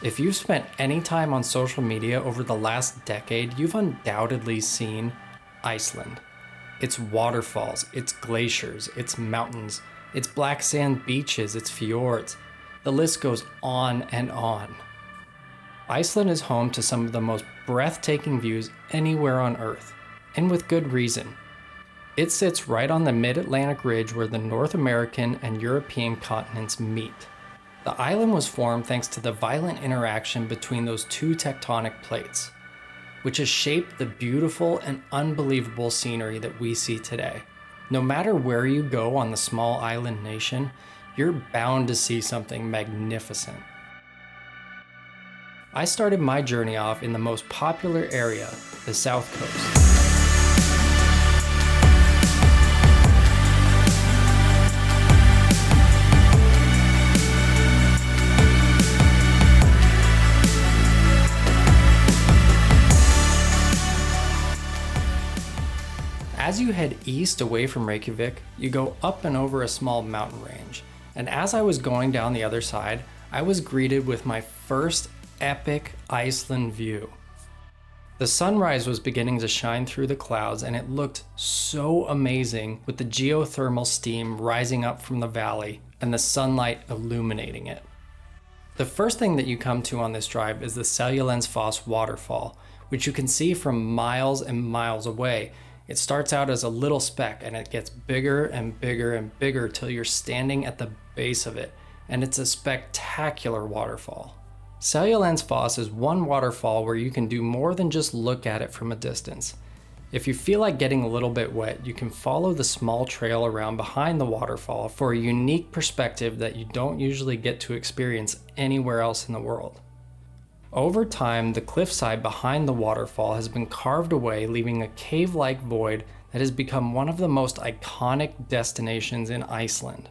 If you've spent any time on social media over the last decade, you've undoubtedly seen Iceland. Its waterfalls, its glaciers, its mountains, its black sand beaches, its fjords. The list goes on and on. Iceland is home to some of the most breathtaking views anywhere on Earth, and with good reason. It sits right on the mid-Atlantic ridge where the North American and European continents meet. The island was formed thanks to the violent interaction between those two tectonic plates, which has shaped the beautiful and unbelievable scenery that we see today. No matter where you go on the small island nation, you're bound to see something magnificent. I started my journey off in the most popular area, the South Coast. As you head east away from Reykjavik, you go up and over a small mountain range, and as I was going down the other side, I was greeted with my first epic Iceland view. The sunrise was beginning to shine through the clouds, and it looked so amazing with the geothermal steam rising up from the valley and the sunlight illuminating it. The first thing that you come to on this drive is the Seljalandsfoss Waterfall, which you can see from miles and miles away. It starts out as a little speck and it gets bigger and bigger and bigger till you're standing at the base of it, and it's a spectacular waterfall. Seljalandsfoss is one waterfall where you can do more than just look at it from a distance. If you feel like getting a little bit wet, you can follow the small trail around behind the waterfall for a unique perspective that you don't usually get to experience anywhere else in the world. Over time, the cliffside behind the waterfall has been carved away, leaving a cave-like void that has become one of the most iconic destinations in Iceland.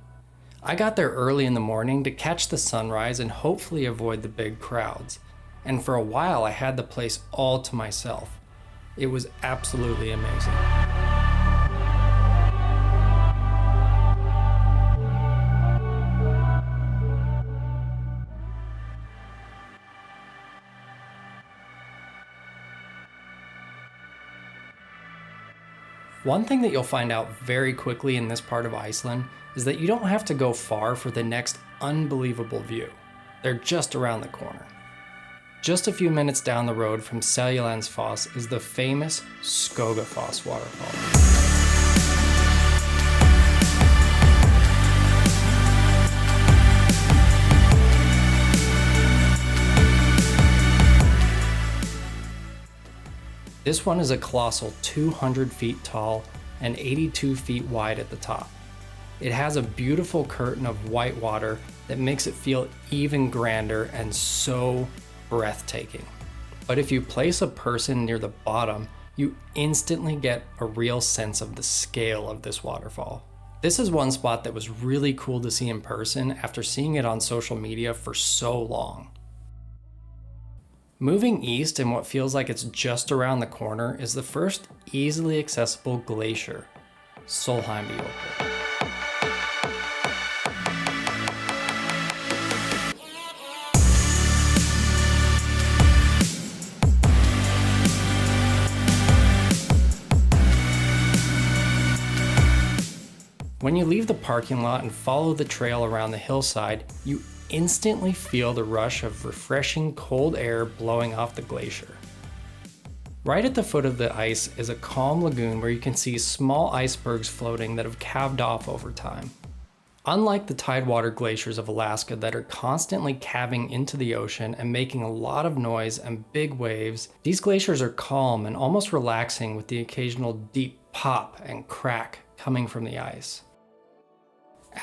I got there early in the morning to catch the sunrise and hopefully avoid the big crowds. And for a while, I had the place all to myself. It was absolutely amazing. One thing that you'll find out very quickly in this part of Iceland is that you don't have to go far for the next unbelievable view. They're just around the corner. Just a few minutes down the road from Seljalandsfoss is the famous Skogafoss Waterfall. This one is a colossal 200 feet tall and 82 feet wide at the top. It has a beautiful curtain of white water that makes it feel even grander and so breathtaking. But if you place a person near the bottom, you instantly get a real sense of the scale of this waterfall. This is one spot that was really cool to see in person after seeing it on social media for so long. Moving east in what feels like it's just around the corner is the first easily accessible glacier, Sólheimajökull. When you leave the parking lot and follow the trail around the hillside, you instantly feel the rush of refreshing cold air blowing off the glacier. Right at the foot of the ice is a calm lagoon where you can see small icebergs floating that have calved off over time. Unlike the tidewater glaciers of Alaska that are constantly calving into the ocean and making a lot of noise and big waves, these glaciers are calm and almost relaxing with the occasional deep pop and crack coming from the ice.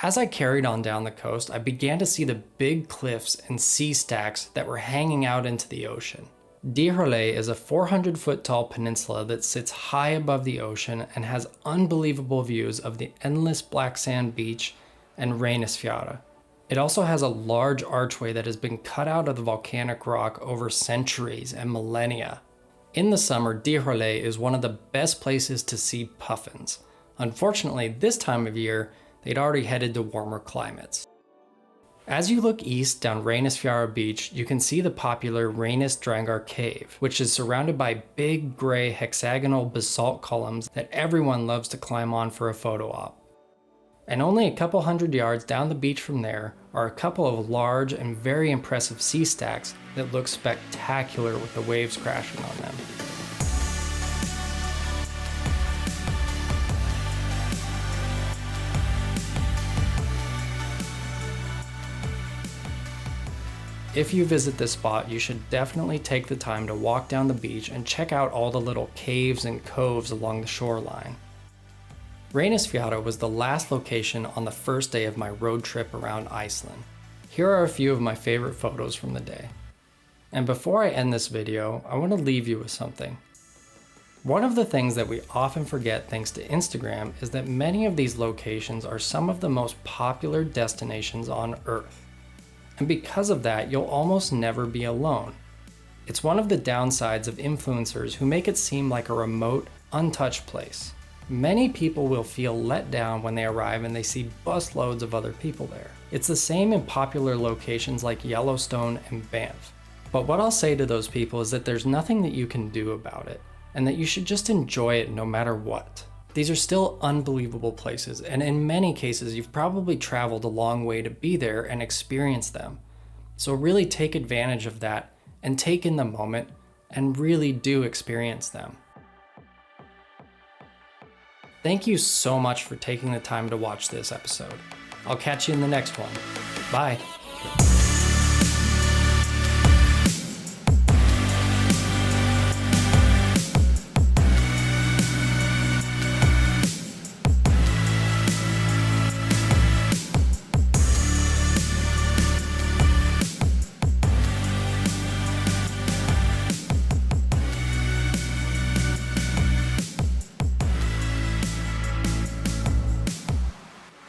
As I carried on down the coast, I began to see the big cliffs and sea stacks that were hanging out into the ocean. Dyrhólaey is a 400-foot tall peninsula that sits high above the ocean and has unbelievable views of the endless black sand beach and Reynisfjara. It also has a large archway that has been cut out of the volcanic rock over centuries and millennia. In the summer, Dyrhólaey is one of the best places to see puffins. Unfortunately, this time of year, they'd already headed to warmer climates. As you look east down Reynisfjara Beach, you can see the popular Reynisdrangar Cave, which is surrounded by big gray hexagonal basalt columns that everyone loves to climb on for a photo op. And only a couple hundred yards down the beach from there are a couple of large and very impressive sea stacks that look spectacular with the waves crashing on them. If you visit this spot, you should definitely take the time to walk down the beach and check out all the little caves and coves along the shoreline. Reynisfjara was the last location on the first day of my road trip around Iceland. Here are a few of my favorite photos from the day. And before I end this video, I want to leave you with something. One of the things that we often forget thanks to Instagram is that many of these locations are some of the most popular destinations on Earth. And because of that, you'll almost never be alone. It's one of the downsides of influencers who make it seem like a remote, untouched place. Many people will feel let down when they arrive and they see busloads of other people there. It's the same in popular locations like Yellowstone and Banff. But what I'll say to those people is that there's nothing that you can do about it, and that you should just enjoy it no matter what. These are still unbelievable places, and in many cases you've probably traveled a long way to be there and experience them. So really take advantage of that and take in the moment and really do experience them. Thank you so much for taking the time to watch this episode. I'll catch you in the next one. Bye.